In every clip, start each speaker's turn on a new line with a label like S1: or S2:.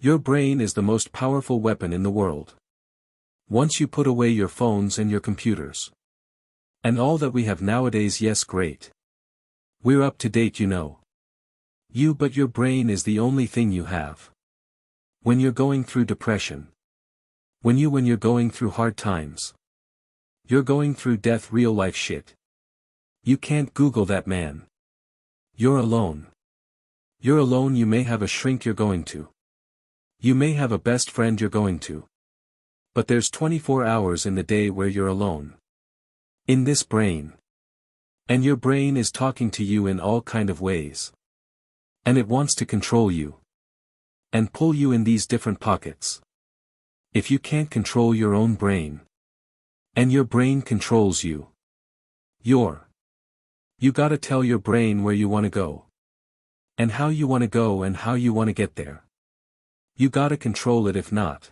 S1: Your brain is the most powerful weapon in the world. Once you put away your phones and your computers. And all that we have nowadays, yes, great. We're up to date, you know. But your brain is the only thing you have. When you're going through depression. When you're going through hard times. You're going through death, real life shit. You can't Google that, man. You're alone. You're alone. You may have a shrink you're going to. You may have a best friend you're going to. But there's 24 hours in the day where you're alone. In this brain. And your brain is talking to you in all kind of ways. And it wants to control you. And pull you in these different pockets. If you can't control your own brain. And your brain controls you. You gotta tell your brain where you wanna go. And how you wanna go and how you wanna get there. You gotta control it, if not.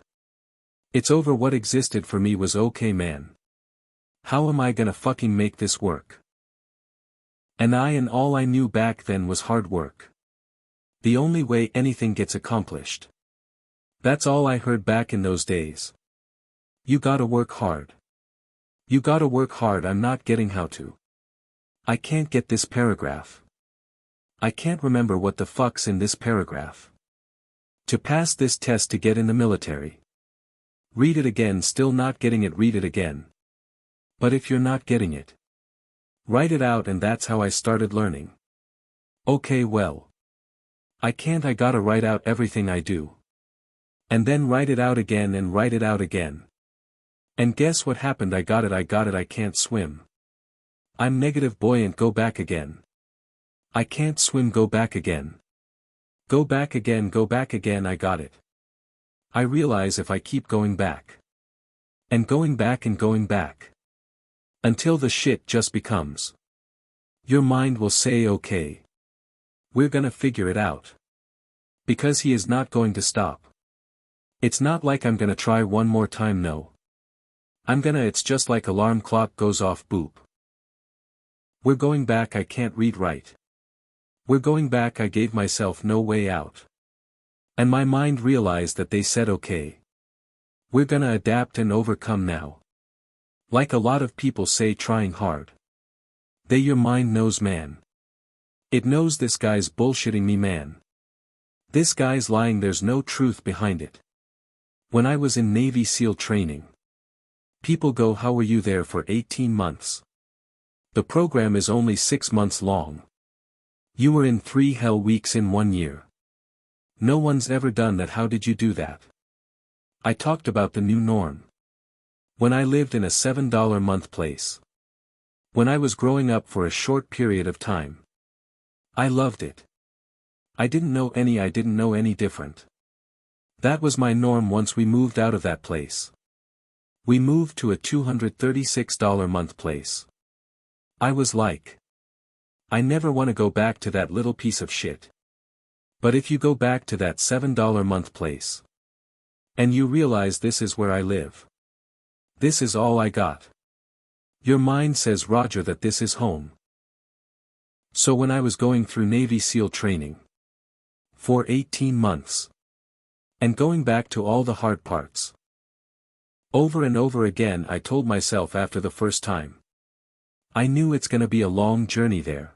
S1: It's over. What existed for me was okay, man. How am I gonna fucking make this work? And all I knew back then was hard work. The only way anything gets accomplished. That's all I heard back in those days. You gotta work hard. You gotta work hard. I'm not getting how to. I can't get this paragraph. I can't remember what the fuck's in this paragraph. To pass this test to get in the military. Read it again, still not getting it, read it again. But if you're not getting it, write it out, and that's how I started learning. Okay, well. I gotta write out everything I do. And then write it out again and write it out again. And guess what happened? I got it, I can't swim. I'm negative buoyant, go back again. I can't swim, go back again. Go back again, I got it. I realize if I keep going back. And going back and going back. Until the shit just becomes. Your mind will say, okay. We're gonna figure it out. Because he is not going to stop. It's not like I'm gonna try one more time, no. It's just like alarm clock goes off, boop. We're going back, I can't read right. We're going back, I gave myself no way out. And my mind realized that they said okay. We're gonna adapt and overcome now. Like a lot of people say, trying hard. Your mind knows, man. It knows this guy's bullshitting me, man. This guy's lying, there's no truth behind it. When I was in Navy SEAL training. People go, how were you there for 18 months? The program is only 6 months long. You were in 3 hell weeks in 1 year. No one's ever done that. How did you do that? I talked about the new norm. When I lived in a $7 a month place. When I was growing up for a short period of time. I loved it. I didn't know any different. That was my norm. Once we moved out of that place. We moved to a $236 a month place. I was like, I never want to go back to that little piece of shit. But if you go back to that $7 a month place. And you realize this is where I live. This is all I got. Your mind says, Roger, that this is home. So when I was going through Navy SEAL training. For 18 months. And going back to all the hard parts. Over and over again, I told myself after the first time. I knew it's gonna be a long journey there.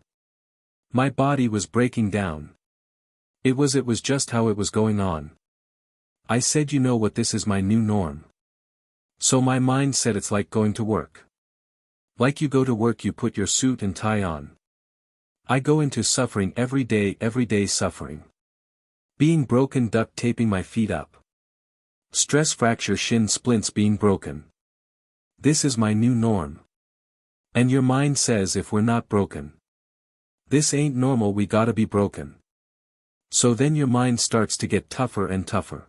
S1: My body was breaking down. It was just how it was going on. I said, you know what, this is my new norm. So my mind said, it's like going to work. Like you go to work, you put your suit and tie on. I go into suffering every day suffering. Being broken, duct taping my feet up. Stress fracture, shin splints being broken. This is my new norm. And your mind says, if we're not broken. This ain't normal, we gotta be broken. So then your mind starts to get tougher and tougher.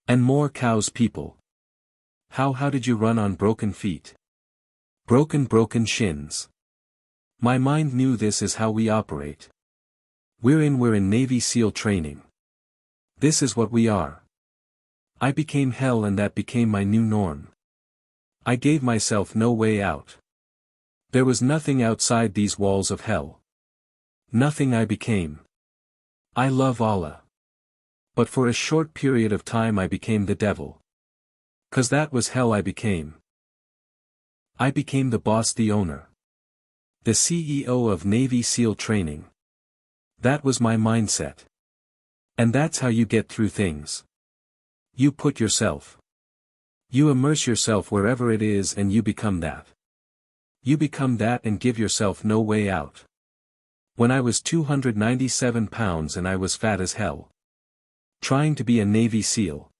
S1: And more cows, people. How did you run on broken feet? Broken shins. My mind knew this is how we operate. We're in Navy SEAL training. This is what we are. I became hell, and that became my new norm. I gave myself no way out. There was nothing outside these walls of hell. Nothing. I became. I love Allah. But for a short period of time I became the devil. 'Cause that was hell I became. I became the boss, the owner. The CEO of Navy SEAL training. That was my mindset. And that's how you get through things. You put yourself. You immerse yourself wherever it is and you become that. You become that and give yourself no way out. When I was 297 pounds and I was fat as hell. Trying to be a Navy SEAL.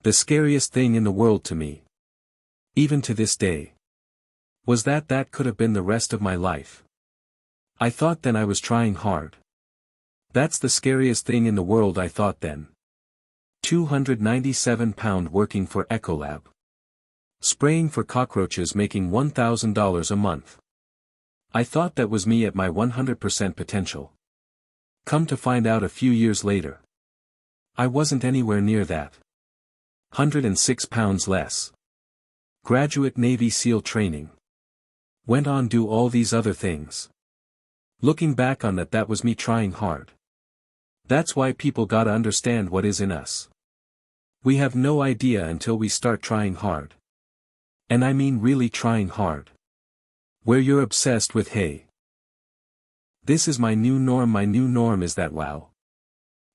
S1: The scariest thing in the world to me. Even to this day. Was that could have been the rest of my life. I thought then I was trying hard. That's the scariest thing in the world, I thought then. 297 pound working for Ecolab. Spraying for cockroaches making $1,000 a month. I thought that was me at my 100% potential. Come to find out a few years later. I wasn't anywhere near that. 106 pounds less. Graduate Navy SEAL training. Went on do all these other things. Looking back on that was me trying hard. That's why people gotta understand what is in us. We have no idea until we start trying hard. And I mean really trying hard. Where you're obsessed with, hey, this is my new norm is that wow.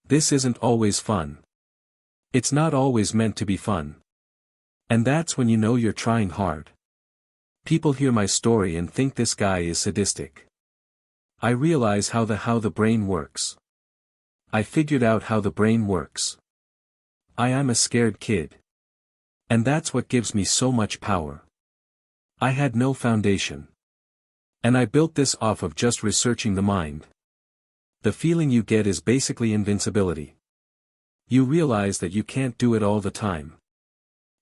S1: This isn't always fun. It's not always meant to be fun. And that's when you know you're trying hard. People hear my story and think this guy is sadistic. I realize how the brain works. I figured out how the brain works. I am a scared kid. And that's what gives me so much power. I had no foundation. And I built this off of just researching the mind. The feeling you get is basically invincibility. You realize that you can't do it all the time.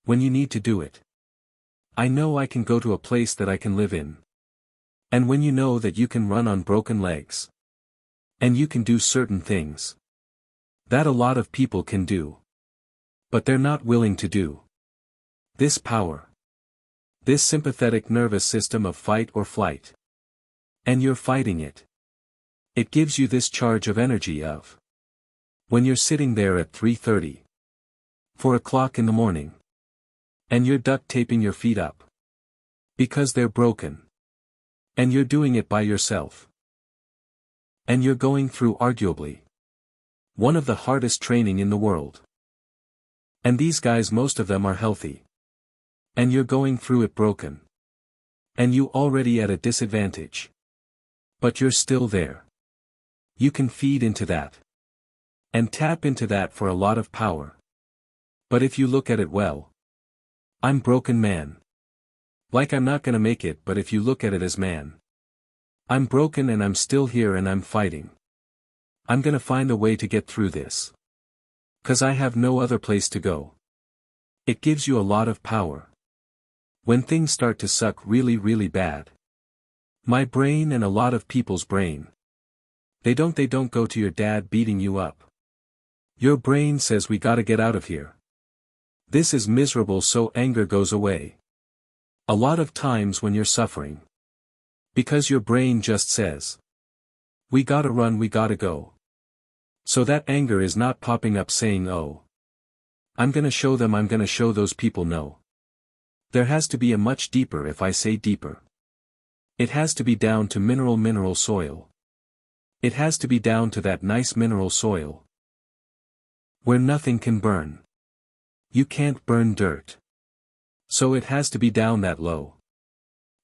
S1: When you need to do it. I know I can go to a place that I can live in. And when you know that you can run on broken legs. And you can do certain things. That a lot of people can do. But they're not willing to do. This power. This sympathetic nervous system of fight or flight. And you're fighting it. It gives you this charge of energy of. When you're sitting there at 3:30. 4 o'clock in the morning. And you're duct taping your feet up. Because they're broken. And you're doing it by yourself. And you're going through arguably. One of the hardest training in the world. And these guys, most of them are healthy. And you're going through it broken. And you already at a disadvantage. But you're still there. You can feed into that. And tap into that for a lot of power. But if you look at it well. I'm broken man. Like I'm not gonna make it, but if you look at it as man. I'm broken and I'm still here and I'm fighting. I'm gonna find a way to get through this. 'Cause I have no other place to go. It gives you a lot of power. When things start to suck really, really bad. My brain and a lot of people's brain. They don't go to your dad beating you up. Your brain says we gotta get out of here. This is miserable, so anger goes away. A lot of times when you're suffering. Because your brain just says. We gotta run, we gotta go. So that anger is not popping up saying, oh. I'm gonna show them, I'm gonna show those people, no. There has to be a much deeper, if I say deeper. It has to be down to mineral soil. It has to be down to that nice mineral soil. Where nothing can burn. You can't burn dirt. So it has to be down that low.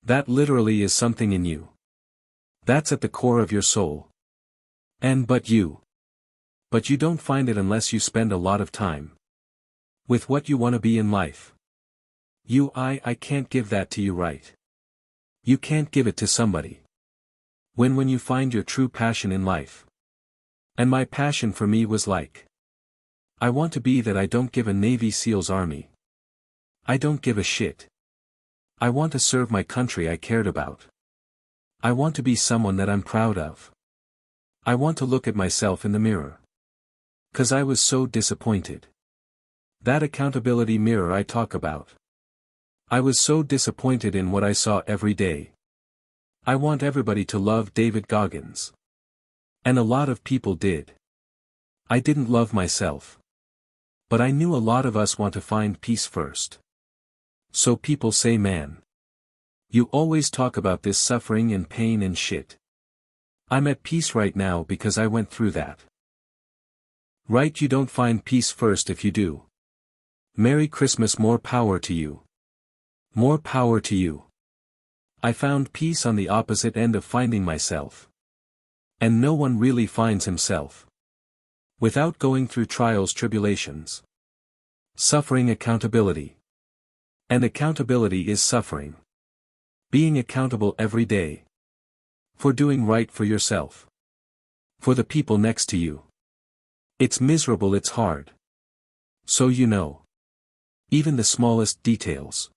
S1: That literally is something in you. That's at the core of your soul. But you don't find it unless you spend a lot of time. With what you want to be in life. I can't give that to you, right? You can't give it to somebody. When you find your true passion in life. And my passion for me was like. I want to be that. I don't give a Navy SEALs army. I don't give a shit. I want to serve my country I cared about. I want to be someone that I'm proud of. I want to look at myself in the mirror. 'Cause I was so disappointed. That accountability mirror I talk about. I was so disappointed in what I saw every day. I want everybody to love David Goggins. And a lot of people did. I didn't love myself. But I knew a lot of us want to find peace first. So people say, man, you always talk about this suffering and pain and shit. I'm at peace right now because I went through that. Right, you don't find peace first if you do. Merry Christmas, more power to you. More power to you. I found peace on the opposite end of finding myself. And no one really finds himself without going through trials, tribulations, suffering, accountability. And accountability is suffering. Being accountable every day. For doing right for yourself. For the people next to you. It's miserable, it's hard. So you know. Even the smallest details.